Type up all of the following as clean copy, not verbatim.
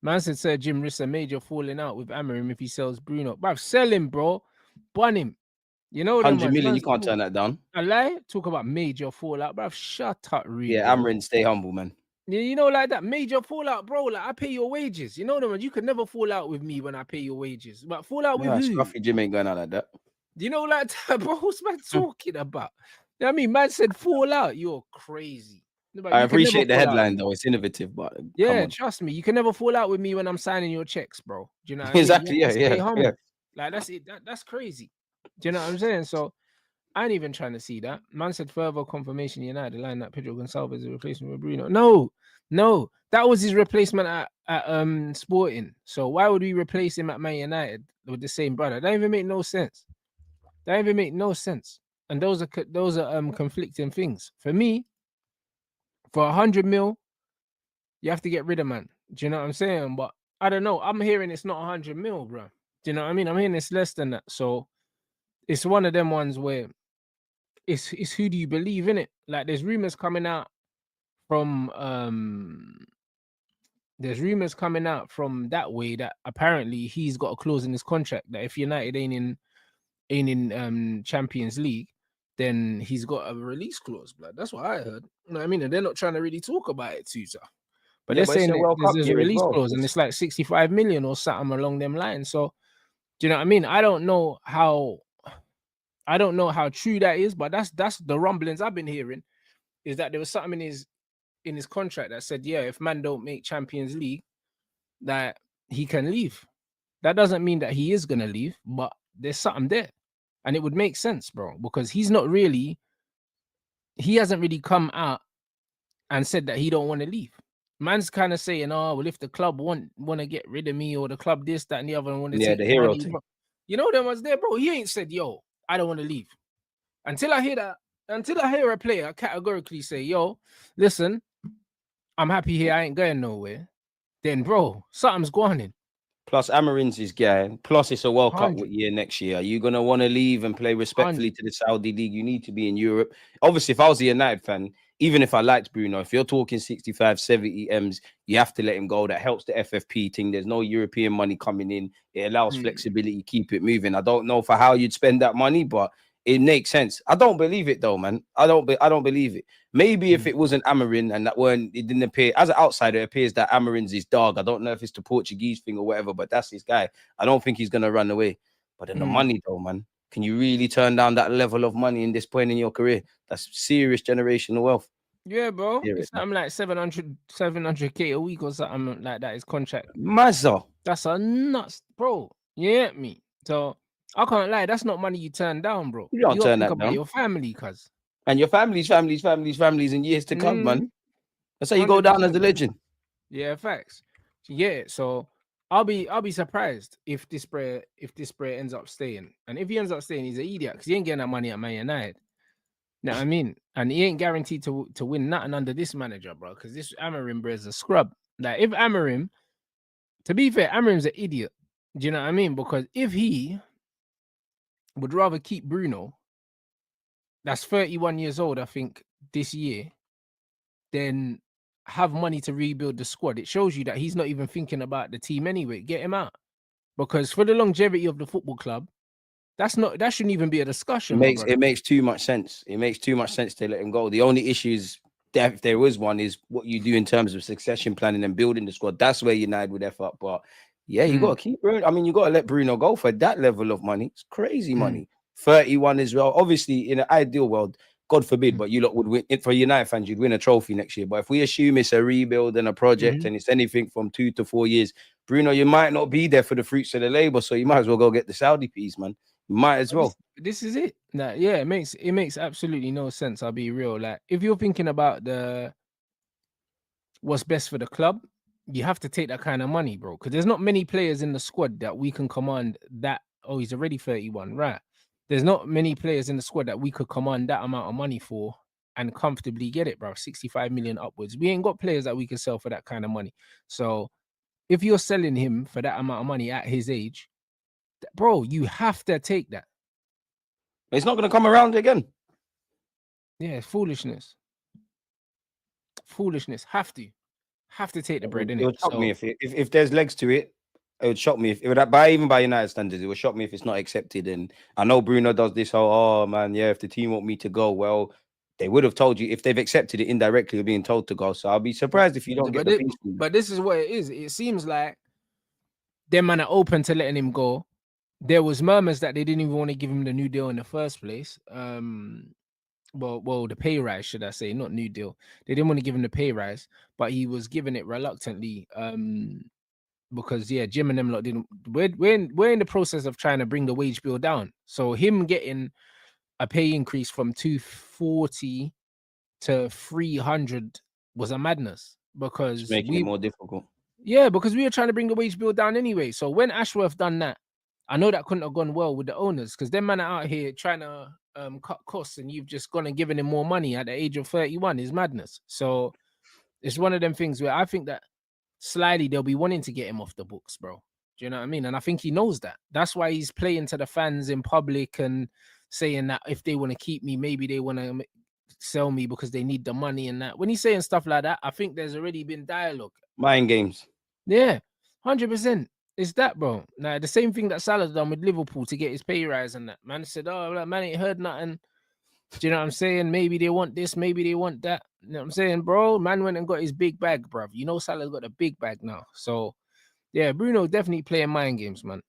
Man said Sir Jim risks a major falling out with Amarim if he sells Bruno. Bruv, sell him, bro. Bun him. You know them 100 ones. million, you Man's can't turn that down. a lie. Talk about major fallout, bruv. Shut up, Rude Yeah, Boy. Amarin, stay humble, man. You know, like that major fallout, bro. Like I pay your wages. You know them ones. You can never fall out with me when I pay your wages. But fall out with Yeah, who? Scruffy Jim ain't going out like that. You know, like that, bro. What's man talking about? You know what I mean, man said fall out. You're crazy. But I you can never appreciate the fall out with headline, me. though. It's innovative, but come Yeah, on. trust me. You can never fall out with me when I'm signing your checks, bro. Do you know what I mean? You Exactly. have to Yeah, stay yeah, yeah. humble. Like that's it. That's crazy. Do you know what I'm saying? So I ain't even trying to see that. Man said further confirmation United line that Pedro Gonçalves is a replacement with Bruno. No, that was his replacement at Sporting. So why would we replace him at Man United with the same brother? That even make no sense. That even make no sense. And those are conflicting things. For me, for 100 mil, you have to get rid of man. Do you know what I'm saying? But I don't know. I'm hearing it's not 100 mil, bro. Do you know what I mean? I'm hearing it's less than that. So it's one of them ones where it's who do you believe in it? Like from there's rumors coming out from that way that apparently he's got a clause in his contract that if United ain't in Champions League, then he's got a release clause, blood. That's what I heard. You know what I mean? And they're not trying to really talk about it too tough. But Yeah, they're but it's saying a that World there's, Cup there's a year as release well. clause and it's like 65 million or something along them lines. So do you know what I mean? I don't know how true that is, but that's the rumblings I've been hearing is that there was something in his contract that said, yeah, if man don't make Champions League, that he can leave. That doesn't mean that he is gonna leave, but there's something there. And it would make sense, bro, because he hasn't really come out and said that he don't want to leave. Man's kind of saying, oh, well, if the club want to get rid of me or the club this, that, and the other and want to Yeah, take the the hero money, thing. bro. You know them was there, bro. He ain't said, yo, I don't want to leave. Until I hear that, until I hear a player categorically say, yo, listen, I'm happy here, I ain't going nowhere, then bro, something's going in. Plus, Amarin's his guy. Plus, it's a World Cup 100, year next year. Are you going to want to leave and play respectfully 100. to the Saudi League? You need to be in Europe. Obviously, if I was a United fan, even if I liked Bruno, if you're talking 65, 70 M's, you have to let him go. That helps the FFP thing. There's no European money coming in. It allows flexibility, keep it moving. I don't know for how you'd spend that money, but it makes sense. I don't believe it though, man. I don't believe it. Maybe if it wasn't Amarin and it didn't appear as an outsider, it appears that Amarin's his dog. I don't know if it's the Portuguese thing or whatever, but that's his guy. I don't think he's gonna run away. But then the money though, man. Can you really turn down that level of money in this point in your career? That's serious generational wealth. Yeah, bro. It's Seriously. something like 700K a week or something like that. His contract. Mazza. That's a nuts, bro. You get me? So I can't lie. That's not money you turn down, bro. You don't You gotta turn think that about down. your family, cuz. And your families in years to come, man. That's how you go down as a 100%. legend. Yeah, facts. Yeah, so I'll be surprised if this player ends up staying. And if he ends up staying, he's an idiot because he ain't getting that money at Man United. Know what I mean? And he ain't guaranteed to win nothing under this manager, bro. Because this Amarim, bro, is a scrub. Like if Amarim, to be fair, Amarim's an idiot. Do you know what I mean? Because if he would rather keep Bruno, that's 31 years old, I think, this year, then have money to rebuild the squad. It shows you that he's not even thinking about the team anyway. Get him out. Because for the longevity of the football club, that shouldn't even be a discussion, my brother. It makes too much sense. It makes too much sense to let him go. The only issues, if there was one, is what you do in terms of succession planning and building the squad. That's where United would F up. But yeah, you got to keep Bruno. I mean, you got to let Bruno go for that level of money. It's crazy money. 31 as well. Obviously, in an ideal world, God forbid, but you lot would win it for United fans, you'd win a trophy next year. But if we assume it's a rebuild and a project and it's anything from 2 to 4 years, Bruno, you might not be there for the fruits of the labor. So you might as well go get the Saudi piece, man. You might as well. This is it. Like, yeah, it makes absolutely no sense. I'll be real. Like, if you're thinking about what's best for the club, you have to take that kind of money, bro. Because there's not many players in the squad that we can command that. Oh, he's already 31, right? There's not many players in the squad that we could command that amount of money for and comfortably get it, bro. 65 million upwards. We ain't got players that we can sell for that kind of money. So if you're selling him for that amount of money at his age, bro, you have to take that. It's not going to come around again. Yeah, foolishness. Foolishness. Have to. Have to take the bread, It innit? would shock me So if there's legs to it. It would shock me if it would by even by United standards. It would shock me if it's not accepted. And I know Bruno does this whole, oh man, yeah, if the team want me to go, well, they would have told you if they've accepted it indirectly, you're being told to go. So I'll be surprised if you don't get the piece. but this is what it is. It seems like them man are open to letting him go. There was murmurs that they didn't even want to give him the new deal in the first place. Well, the pay rise, should I say, not new deal. They didn't want to give him the pay rise, but he was giving it reluctantly. Because yeah, Jim and them lot didn't. We're in the process of trying to bring the wage bill down. So him getting a pay increase from 240 to 300 was a madness It's because making it more difficult. because we were trying to bring the wage bill down anyway. So when Ashworth done that, I know that couldn't have gone well with the owners because them man are out here trying to cut costs, and you've just gone and given him more money at the age of 31 is madness. So it's one of them things where I think that slyly they'll be wanting to get him off the books, bro. Do you know what I mean? And I think he knows that. That's why he's playing to the fans in public and saying that if they want to keep me, maybe they want to sell me because they need the money and that. When he's saying stuff like that, I think there's already been dialogue. Mind games. Yeah, 100%. It's that, bro. Now, the same thing that Salah done with Liverpool to get his pay rise and that. Man said, oh, man ain't heard nothing. Do you know what I'm saying? Maybe they want this, maybe they want that. You know what I'm saying, bro? Man went and got his big bag, bruv. You know Salah's got a big bag now. So, yeah, Bruno definitely playing mind games, man.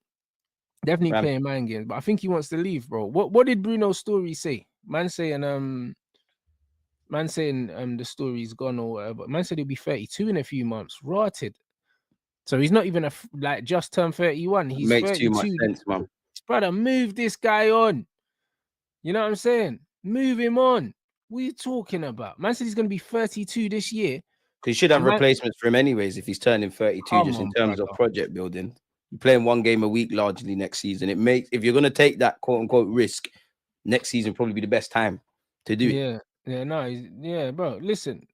Definitely Man. playing mind games. But I think he wants to leave, bro. What did Bruno's story say? Man saying the story's gone or whatever. Man said he'll be 32 in a few months. Rotted. So he's not even just turned 31. He's Makes 32. too much sense, man. Brother, move this guy on. You know what I'm saying? Move him on. What are you talking about? Man said he's going to be 32 this year. Because you should have replacements for him anyways if he's turning 32, just in terms of project building. You're playing one game a week largely next season. It makes, if you're going to take that quote unquote risk, next season probably be the best time to do it. Yeah, no, yeah, bro. Listen.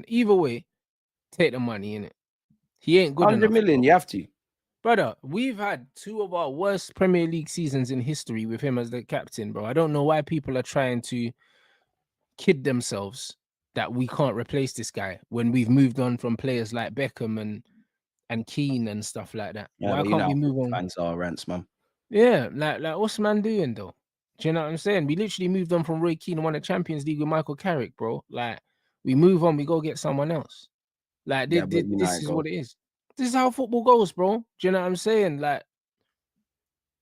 Either way, take the money in it. He ain't good 100 enough. million, you have to. Brother, we've had two of our worst Premier League seasons in history with him as the captain, bro. I don't know why people are trying to kid themselves that we can't replace this guy when we've moved on from players like Beckham and Keane and stuff like that. Yeah, why can't we move on? Fans are Rants, man. Yeah, like what's man doing though? Do you know what I'm saying? We literally moved on from Roy Keane and won the Champions League with Michael Carrick, bro. Like we move on, we go get someone else. Like this is what it is. This is how football goes, bro. Do you know what I'm saying? Like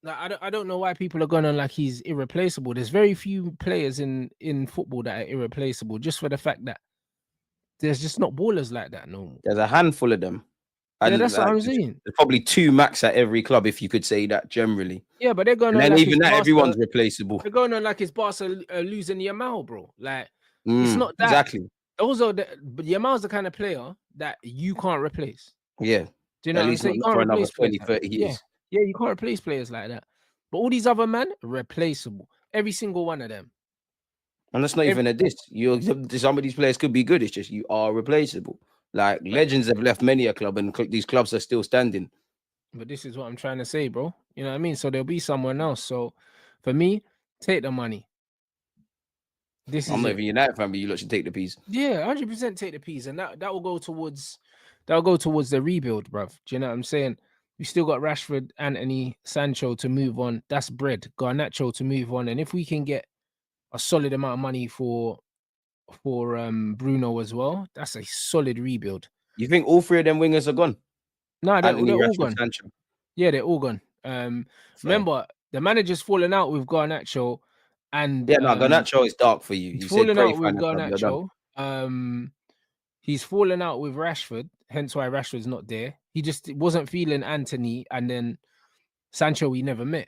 I don't know why people are going on like he's irreplaceable. There's very few players in football that are irreplaceable, just for the fact that there's just not ballers like that no more. There's a handful of them. Yeah, that's what I'm saying. There's probably two max at every club, if you could say that generally. Yeah, but they're going on. And like even that, everyone's replaceable. They're going on like it's Barca losing Yamal, bro. Like it's not that. Exactly. But Yamal's the kind of player that you can't replace. Yeah. Do you know what I'm saying? You can't for another replace 20, 30 years. Yeah, you can't replace players like that. But all these other men, replaceable. Every single one of them. And that's not even a diss. Some of these players could be good. It's just you are replaceable. Like legends have left many a club, and these clubs are still standing. But this is what I'm trying to say, bro. You know what I mean? So there'll be someone else. So for me, take the money. I'm not even United fan, but you should take the piece. Yeah, 100% take the piece, and that will go towards the rebuild, bruv. Do you know what I'm saying? We still got Rashford, Anthony, Sancho to move on. That's bread. Garnacho to move on, and if we can get a solid amount of money for Bruno as well, that's a solid rebuild. You think all three of them wingers are gone? No, they're all Rashford, gone. Sancho. Yeah, they're all gone. Remember, the manager's fallen out with Garnacho, and Garnacho is dark for you. He's fallen out with Garnacho. He's fallen out with Rashford, hence why Rashford's not there. He just wasn't feeling Anthony, and then Sancho we never met.